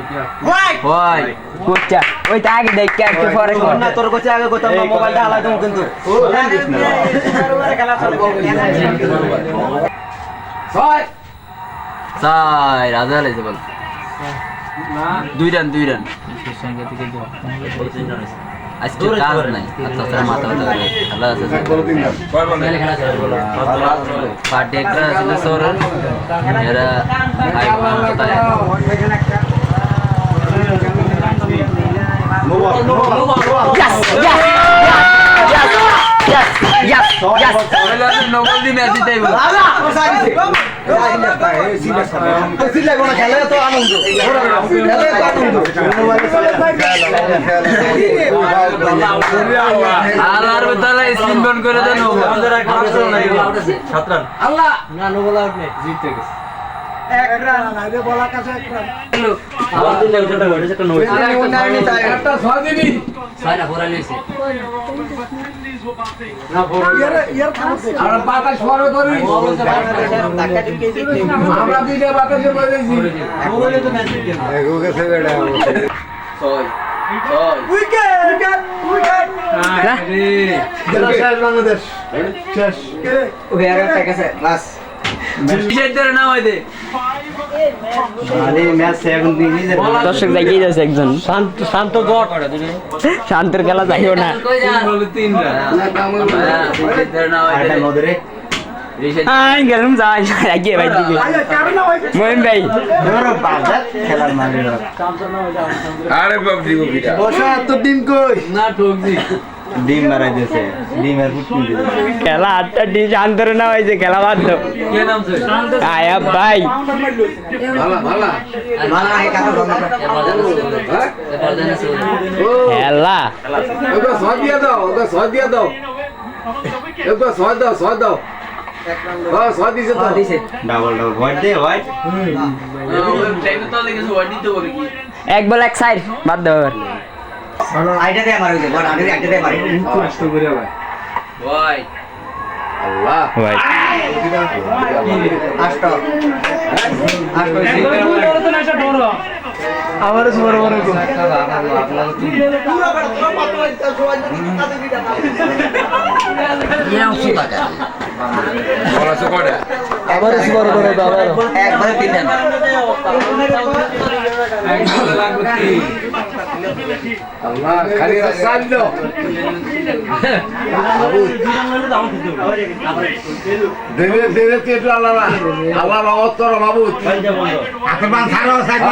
ওই কোচা ওই তা আগে দেখ কে পরে কর না তোর কাছে আগে কইতাম না মোবাইলটা হালাই দাও কিন্তু খেলা চলে ছয় ছয় রাজা হইছে বল না দুই রান আজকে কাজ নাই আচ্ছা স্যার মাথা ব্যথা করে ভালো আছে পার্টি একটা ছিল সর এরা আই কোথায় নোবেল দি ম্যাচ জিতাইব আর বেতালা স্ক্রিন বন্ধ করে দেন আল্লাহ না নোবেল আউট নেই জিতে গেছে এক রান আইলে বলা কাছে এক রান আবার দিন ওটা হইছে একটা নোবেল একটা 6 দিবি 6 না পড়া লইছে না পড়া ইয়ার খাচ্ছে আর বাতাস ফলো করি ধাক্কা টিকে দিতে আমরা দুইটা বাতাসে বলেছি মোবাইলে তো ম্যাচ দিতে এগো গেছে বেড়া 6 উইকেট শেষ বাংলাদেশ শেষ ওই আর একটা গেছে বাস বিশেষদের নাম হইছে আরে ম্যাচ এখন নিজে দর্শক যাইয়ে যাচ্ছে একজন শান্ত গট শান্তের খেলা যাইও না তিন বিশেষদের নাম হইছে নদরে আই গেলাম যাই আগে ভাই দিবি মইন ভাই ধরো বাজার খেলার মানে আরে বাপ দিব কিটা বসা তো ডিম কই না ঠকজি ডিম মারাই দিয়েছে ডিমের ফুটনি দিয়েছে খেলা আটটা ডিম শান্তর না হইছে খেলা বাদ দাও কে নাম আছে আয়া ভাই ভালো এই কথা বন্ধ খেলা ওটা সদ দিয়া দাও ওটা সদ দাও হ্যাঁ সদ দিছে তো ডাবল হোয়াইট দে হোয়াইট টাইম তো লেগেছে হোয়াইট দিতে বলে কি এক বল এক সাইড বাদ দাও আইটা দে মারো দে বড় আগে আইটা দে মারি কষ্ট করে ভাই ভাই আল্লাহ ভাই আষ্ট আমার বড় বড় গো আবার বড় বড় দাও একবারে তিন দেন আল্লাহ খালি রাসাল দাও দেবে দেবে তে আল্লাহ আল্লাহ বাবা তোর বাবু আতমান ছাড়ো সাইড